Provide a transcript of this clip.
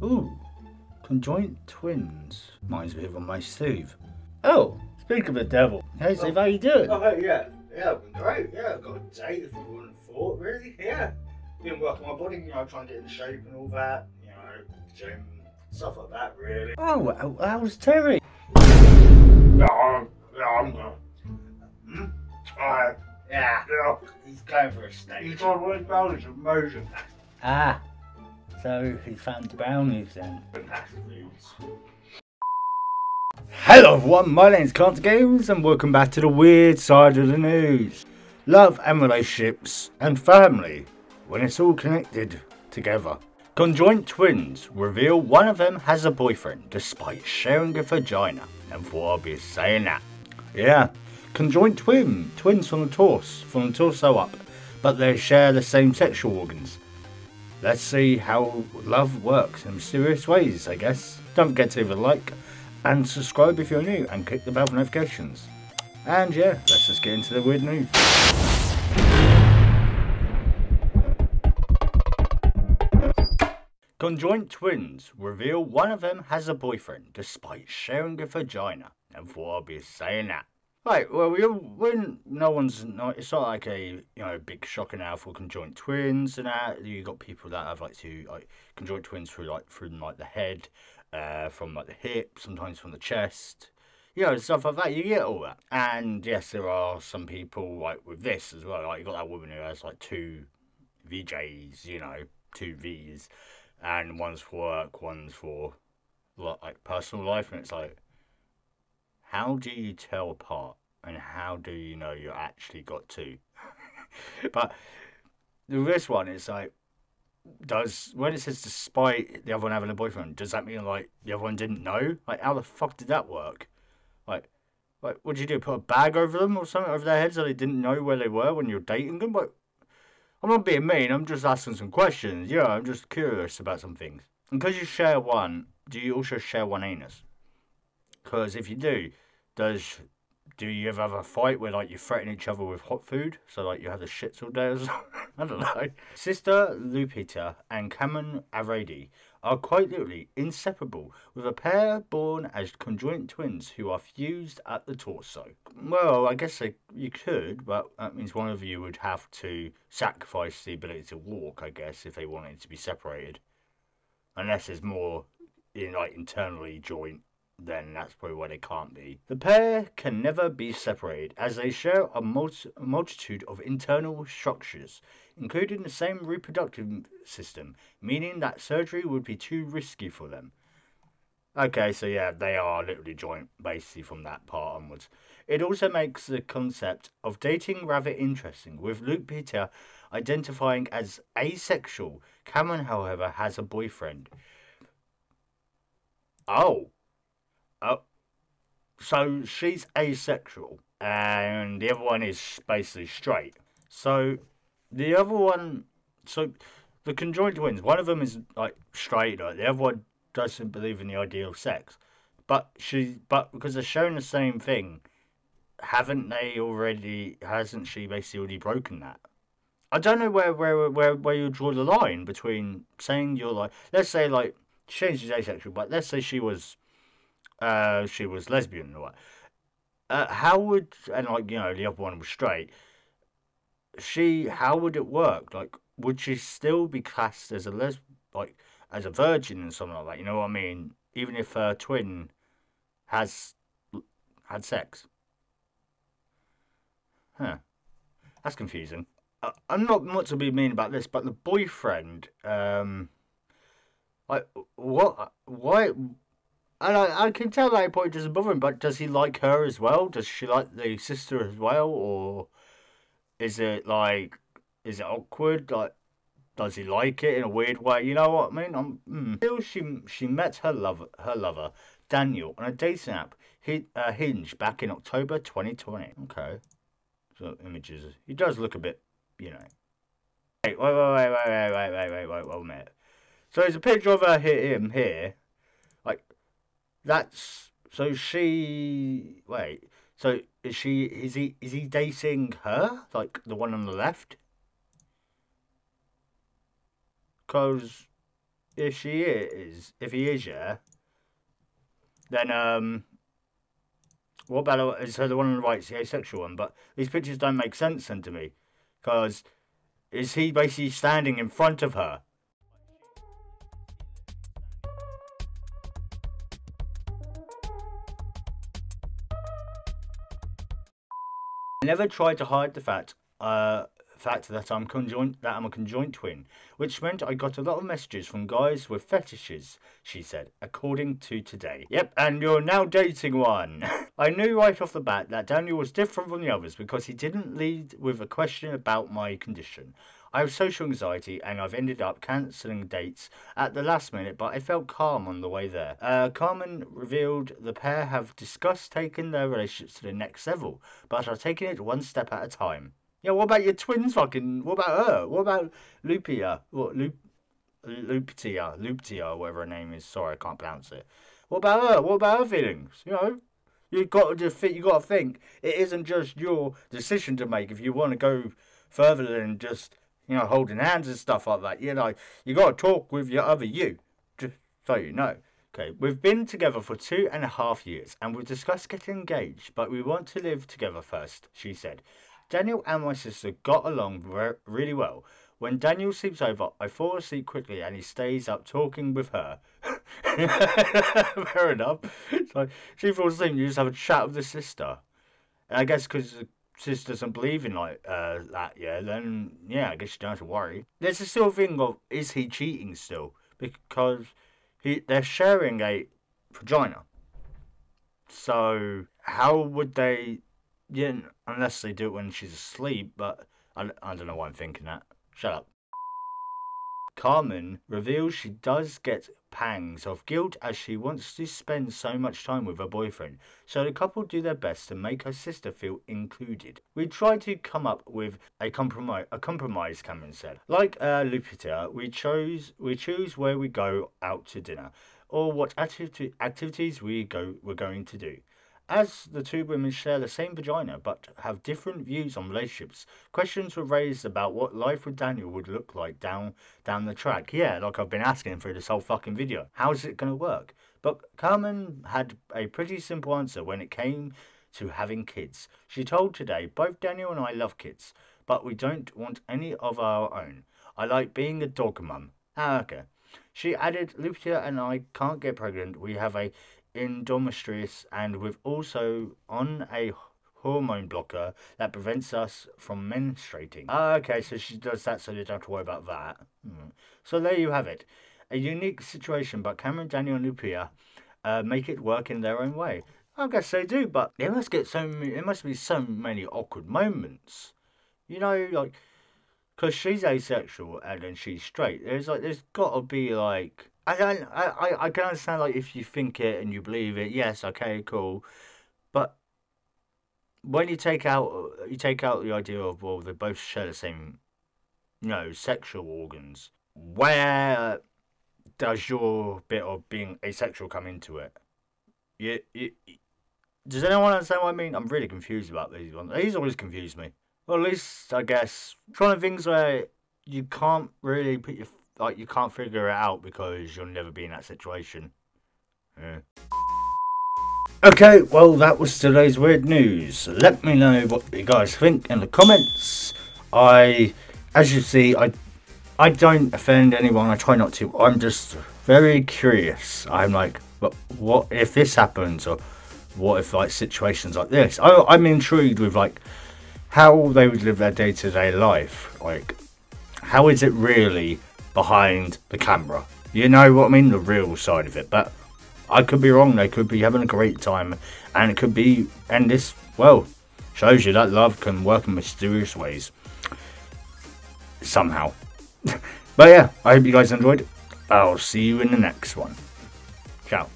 Ooh, conjoint twins. Reminds me of my Steve. Oh, speak of the devil. Hey Steve, how you doing? Oh, yeah, I've been great. Yeah, I've got a date if you wouldn't have thought, really. Yeah, been working my body, trying to get in shape and all that. Gym, stuff like that, really. Oh, how's Terry? Yeah, I'm good. Yeah, he's going for a steak. He's trying to work balance of motion. Ah, so he found brownies then. Hello everyone, my name's CantDoGames and welcome back to the weird side of the news. Love and relationships and family, when it's all connected together. Conjoint twins reveal one of them has a boyfriend despite sharing a vagina. And thought I'd be saying that. Yeah, conjoint twins from the torso up, but they share the same sexual organs. Let's see how love works in mysterious ways, I guess. Don't forget to leave a like and subscribe if you're new and click the bell for notifications. And yeah, let's just get into the weird news. Conjoint twins reveal one of them has a boyfriend despite sharing a vagina. And thought I'd be saying that. Right, well, it's not like a big shocker now for conjoint twins and that. You got people that have conjoint twins from the head, from the hip, sometimes from the chest, stuff like that. You get all that. And yes, there are some people with this as well. You got that woman who has two VJs, two V's, and one's for work, one's for personal life, and it's like, how do you tell apart? And how do you know you actually got two? But this one, it's like, when it says despite the other one having a boyfriend, does that mean the other one didn't know? How the fuck did that work? What did you do? Put a bag over them or something over their heads so they didn't know where they were when you're dating them? I'm not being mean. I'm just asking some questions. Yeah, I'm just curious about some things. And because you share one, do you also share one anus? Because if you do, do you ever have a fight where you threaten each other with hot food? So you have the shits all day or something? I don't know. Sister Lupita and Carmen Andrade are quite literally inseparable, with a pair born as conjoint twins who are fused at the torso. Well, I guess you could, but that means one of you would have to sacrifice the ability to walk, I guess, if they wanted to be separated. Unless it's more internally joint, then that's probably why they can't be. The pair can never be separated, as they share a multitude of internal structures, including the same reproductive system, meaning that surgery would be too risky for them. Okay, so yeah, they are literally joint, basically, from that part onwards. It also makes the concept of dating rather interesting, with Lupita identifying as asexual. Cameron, however, has a boyfriend. Oh, so she's asexual, and the other one is basically straight. So the other one, the conjoined twins, one of them is straight, the other one doesn't believe in the idea of sex. But because they're showing the same thing, hasn't she basically already broken that? I don't know where you draw the line between saying you're let's say she's asexual, but let's say she was lesbian or what. How would, and the other one was straight, how would it work? Would she still be classed as as a virgin and something like that? You know what I mean? Even if her twin has had sex. Huh. That's confusing. I'm not much to be mean about this, but the boyfriend, what? Why? And I can tell that it probably doesn't bother him, but does he like her as well? Does she like the sister as well? Or is it awkward? Does he like it in a weird way? You know what I mean? Until she met her lover, Daniel, on a dating app, Hinge, back in October 2020. Okay. So images. He does look a bit, Wait a minute. So there's a picture of him here. That's so she. Wait. So is he dating her? The one on the left? Because if he is, yeah, then what about so the one on the right's the asexual one? But these pictures don't make sense then to me, because is he basically standing in front of her? I never tried to hide the fact that I'm a conjoint twin, which meant I got a lot of messages from guys with fetishes, she said, according to Today. Yep, and you're now dating one. I knew right off the bat that Daniel was different from the others because he didn't lead with a question about my condition. I have social anxiety and I've ended up cancelling dates at the last minute, but I felt calm on the way there. Carmen revealed the pair have discussed taking their relationships to the next level, but are taking it one step at a time. Yeah, what about your twins fucking... What about her? What about Lupita? Lupita, whatever her name is. Sorry, I can't pronounce it. What about her? What about her feelings? You know? You got to think it isn't just your decision to make if you want to go further than just, holding hands and stuff like that. You got to talk with your other you, just so you know. Okay, we've been together for 2.5 years and we've discussed getting engaged, but we want to live together first, she said. Daniel and my sister got along really well. When Daniel sleeps over, I fall asleep quickly and he stays up talking with her. Fair enough. So she falls asleep and you just have a chat with the sister. And I guess because the sister doesn't believe in that, then I guess you don't have to worry. There's a still thing of, is he cheating still? Because they're sharing a vagina. So how would they... Yeah, unless they do it when she's asleep, but I don't know why I'm thinking that. Shut up. Carmen reveals she does get pangs of guilt as she wants to spend so much time with her boyfriend, so the couple do their best to make her sister feel included. We try to come up with a compromise, Cameron said. Like Lupita, we choose where we go out to dinner, or what activities we're going to do. As the two women share the same vagina but have different views on relationships, questions were raised about what life with Daniel would look like down the track. Yeah, like I've been asking through this whole fucking video. How's it going to work? But Carmen had a pretty simple answer when it came to having kids. She told Today, both Daniel and I love kids, but we don't want any of our own. I like being a dog mum. Ah, okay. She added, Lupita and I can't get pregnant. We have a endometriosis and we've also on a hormone blocker that prevents us from menstruating. Okay, so she does that so you don't have to worry about that. So there you have it. A unique situation, but Cameron, Daniel and Lupita make it work in their own way. I guess they do, but there must be so many awkward moments. Like, because she's asexual and then she's straight. There's got to be like... I can understand, like, if you think it and you believe it, yes, okay, cool. But when you take out the idea of, well, they both share the same, sexual organs, where does your bit of being asexual come into it? Does anyone understand what I mean? I'm really confused about these ones. These always confuse me. Well, at least, I guess, it's one of the things where you can't really put your... Like, you can't figure it out because you'll never be in that situation. Yeah. Okay, well, that was today's weird news. Let me know what you guys think in the comments. As you see, I don't offend anyone. I try not to. I'm just very curious. I'm like, but what if this happens? Or what if, like, situations like this? I'm intrigued with, like, how they would live their day-to-day life. Like, how is it really behind the camera? You know what I mean? The real side of it. But I could be wrong. They could be having a great time. And it could be... And this, well, shows you that love can work in mysterious ways. Somehow. But yeah, I hope you guys enjoyed. I'll see you in the next one. Ciao.